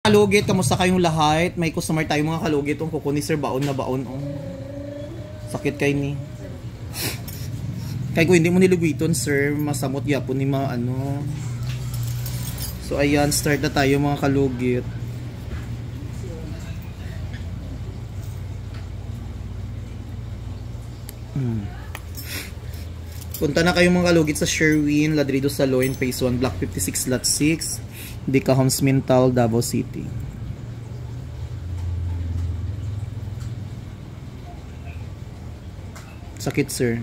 Kalugit, kamusta kayong lahat? May customer tayo mga kalugit. Ang kuko ni Sir baon na baon. Oh. Sakit kay ni. Kaya ko hindi mo nilugiton, sir. Masamot yapon ni mga ano. So ayan, start na tayo mga kalugit. Punta na kayo mga kalugit sa Sherwin, Ladrido Saloin, Phase 1, Block 56, Lot 6, Dica Homes Mintal, Davao City. Sakit, sir.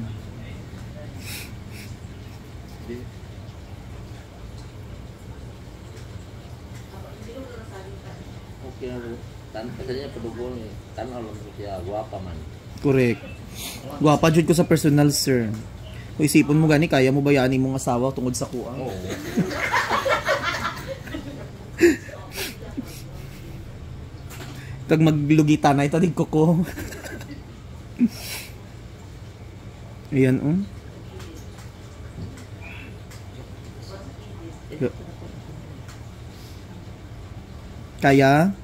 Okay na bro. Kasanya padugol ni tanaw lang siya guwapa man. Correct. Guwapa jud ko sa personal, sir. Kung isipon mo gani, kaya mo bayanin mong asawa tungod sa kuha. Oo. Tag maglugita na ito din ko. Ayan, oh. Kaya?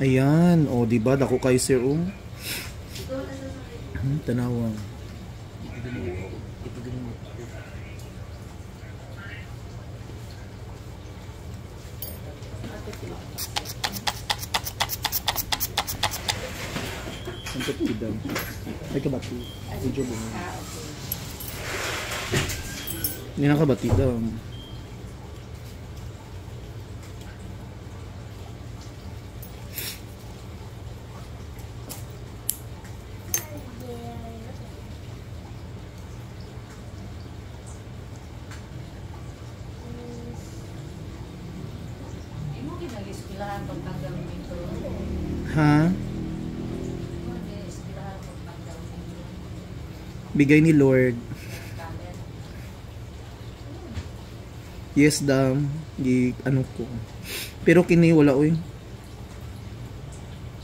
Ayan, oh, di ba? Dako kay sir, oh. Tanawang. Sampai tidak. Ay kabati. Video mo. Hindi na kabati daw. Ha? Bigay ni Lord. Yes, dam. Di ano ko. Pero kini wala oy.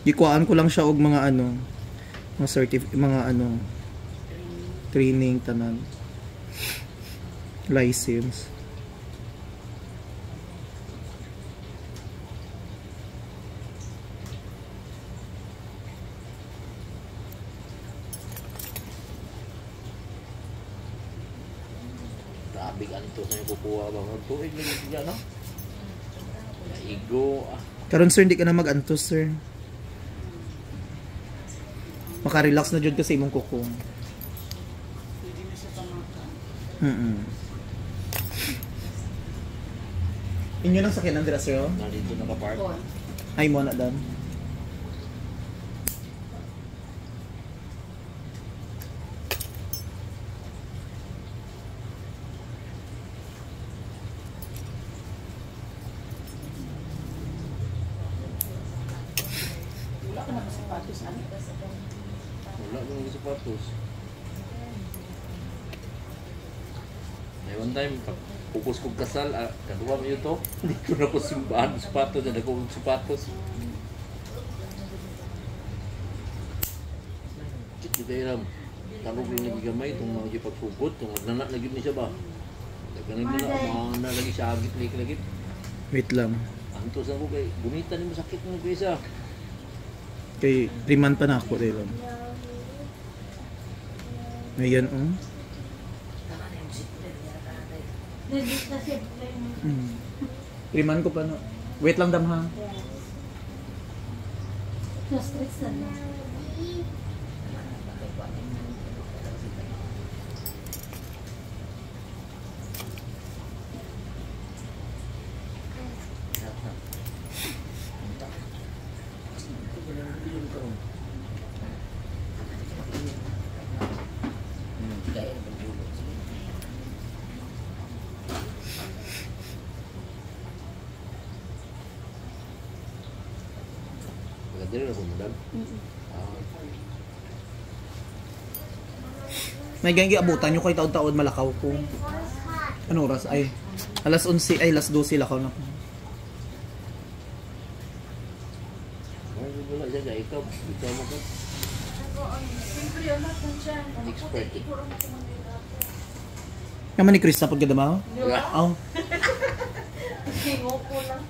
Gikuan ko lang siya og mga ano, mga ano training tanan. License. Big anito sa kukuha ba ng tuig lang siya no? Igo. Karon sir, hindi ka na mag-antos, sir. Maka-relax na jud kasi imong kuko. Inyo lang sakyan Andrea, sir? Nandito naka-park. Ay mo na dan. Wala nang sapatos. May one time, pupus kong kasal, kaduwa mo yun to, hindi ko na ko simbahan sapatos, na ko sapatos. Hindi tayo ram, tarog lang lagi gamay, itong mga pagpupot, itong magnanak lagi niya siya ba? Ganun na mga nalagi siya agit lagi. Wait lang. Antos ako kay, bunita ni masakit mo ko isa. Kay 3 months pa na ako rin. Ayan, oh. 3 months ko pa na. Wait lang, dam, ha? Dili na po, madam? May ganyan abutan nyo kay taon-taon malakaw ko. Ano oras? Ay, alas 11, ay alas 12 lakaw na po. Wala, na siya kaya ikaw mo ka. Expert. Naman ni Chris na pagkadama? Oh. Hingo ko lang.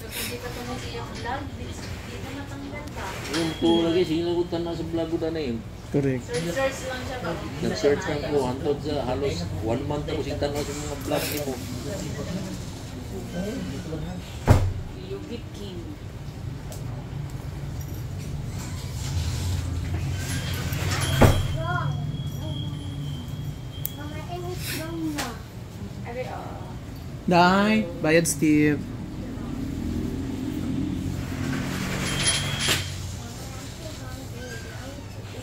Hindi pa tumuti yung vlog, hindi na matanggal pa. Yung to lagi, sinagutan na sa vlog ko na yun. Correct. Search lang siya ba? Nag-search lang ko, hantod sa halos 1 month ako sintan na sa mga vlog ni mo. Yugit King. Dai, bayad Steve.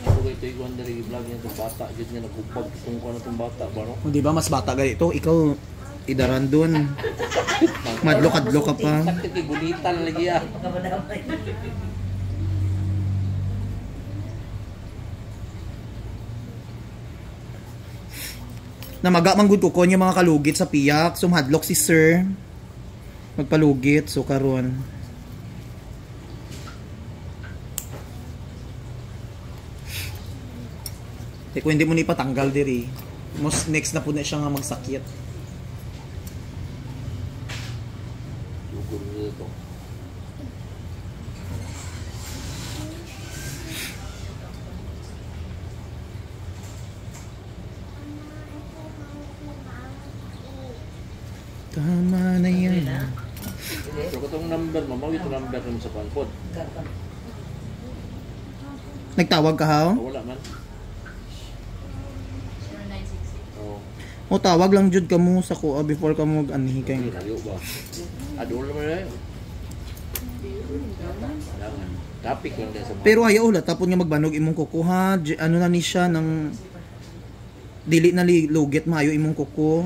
Ako kay Toy Wonder yung vlog niya itong bata, dyan nga nagkupag kung ano itong bata ba no? O, di ba mas bata ganito? Ikaw, idaran dun. Madlo-kadlo ka pa. Sakit kay gulitan lagi ah. Namaga man gud ko kon yung mga kalugit sa piyak. Sumhadlok si sir. Magpalugit. So karon. Kung hindi mo ni patanggal diri. Most next na po na siya nga magsakit. Sugod nito. Tama na yan. So katong number, mamaw ito number naman sa panpod. Nagtawag ka ha? Wala man. 0966. Oo. O tawag lang jud ka mo sa ko before ka mo anhi kay. Hindi layo ba? Adol naman na yun. Kailangan. Topic lang din sa mga. Pero ayaw ulat tapon nga magbanog imong kukuha. Ano na ni siya ng dili na lugit maayo imong kuko.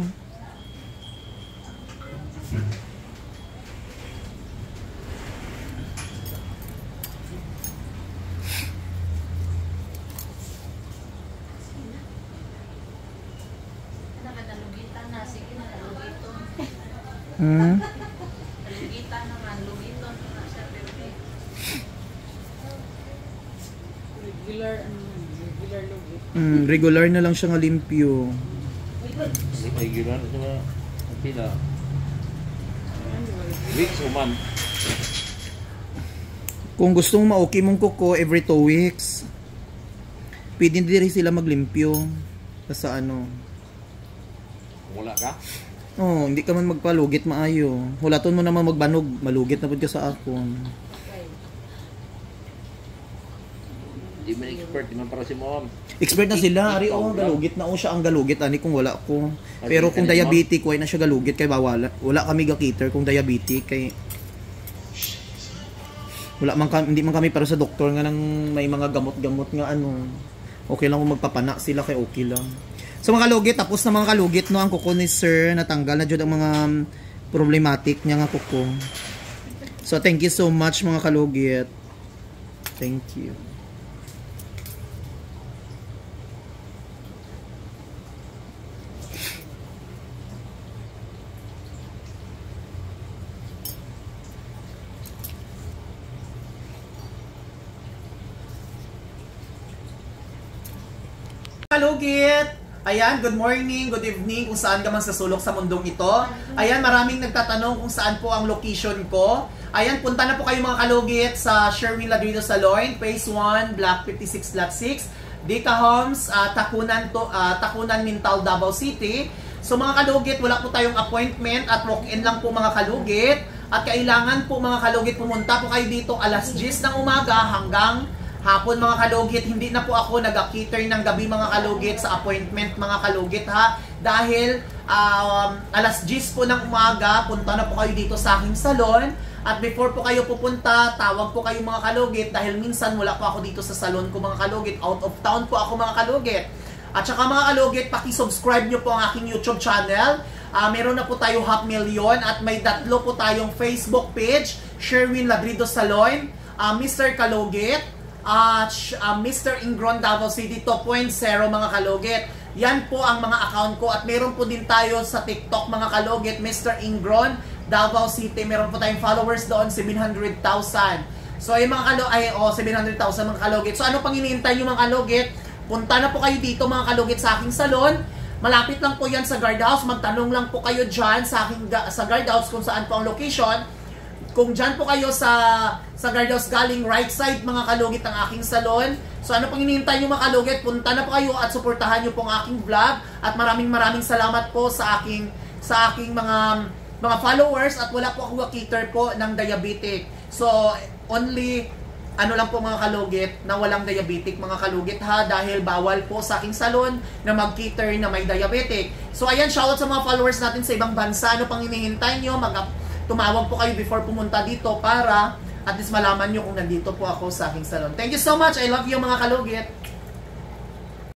Nakalugitan na. Sige na, lugiton. Hmm. Lugitan naman. Lugiton na siya. Regular lugit. Regular na lang siya nga limpyo. Regular sa mga pila. Weeks o month. Kung gustong ma-okay mong kuko every 2 weeks, pwede din rin sila maglimpyo. Sa ano. Wala ka? Oh, hindi ka man magpalugit maayo. Hulaton mo naman magbanog, malugit na pud ka sa akon. Hindi man expert, di man para si mom. Expert na sila, ari oh, galugit na siya ang galugit ani kung wala ko. Pero kung diabetic, why na siya galugit kay bawala. Wala kami ga-cater kung diabetic kay wala man kami, hindi man kami para sa doktor nga nang may mga gamot-gamot nga ano. Okay lang kung magpapana sila kay okay lang. So mga kalugit, tapos na mga kalugit no ang kuko ni sir, natanggal na jud ang mga problematic niya nga kuko. So thank you so much mga kalugit. Thank you. Kalugit! Ayan, good morning, good evening kung saan ka man sa sulok sa mundong ito. Ayan, maraming nagtatanong kung saan po ang location ko. Ayan, punta na po kayo mga kalugit sa Sherwin Ladrido Saloy, Phase 1, Block 56, Lot 6, Dika Homes, Takunan, Mintal, Davao City. So mga kalugit, wala po tayong appointment at walk-in lang po mga kalugit. At kailangan po mga kalugit, pumunta po kayo dito alas 10 ng umaga hanggang hapon mga kalugit. Hindi na po ako nag-cater ng gabi mga kalugit sa appointment mga kalugit ha. Dahil alas 10 po ng umaga, punta na po kayo dito sa aking salon. At before po kayo pupunta, tawag po kayo mga kalugit dahil minsan wala po ako dito sa salon ko mga kalugit. Out of town po ako mga kalugit. At saka mga kalugit, paki-subscribe nyo po ang aking YouTube channel. Meron na po tayo 500,000 at may 3 po tayong Facebook page, Sherwin Ladrido Saloy, Mr. Kalugit, Mr. Ingron Davao City 2.0 mga kalugit. Yan po ang mga account ko at meron po din tayo sa TikTok mga kalugit, Mr. Ingron Davao City. Meron po tayong followers doon, 700,000. So ay mga 700,000 mga kalugit. So ano pang iniintay nyo mga kalugit? Punta na po kayo dito mga kalugit sa aking salon. Malapit lang po yan sa guardhouse. Magtanong lang po kayo dyan sa guardhouse kung saan po ang location. Kung dyan po kayo sa guardhouse galing right side mga kalugit ang aking salon. So ano pang hinihintay nyo mga kalugit? Punta na po kayo at suportahan nyo po ang aking vlog. At maraming salamat po sa aking mga followers. At wala po ako cater po ng diabetic. So only ano lang po mga kalugit na walang diabetic mga kalugit ha, dahil bawal po sa aking salon na mag-cater na may diabetic. So ayan, shoutout sa mga followers natin sa ibang bansa. Ano pang hinihintay nyo? Tumawag po kayo before pumunta dito para at least malaman nyo kung nandito po ako sa aking salon. Thank you so much. I love you mga kalugit.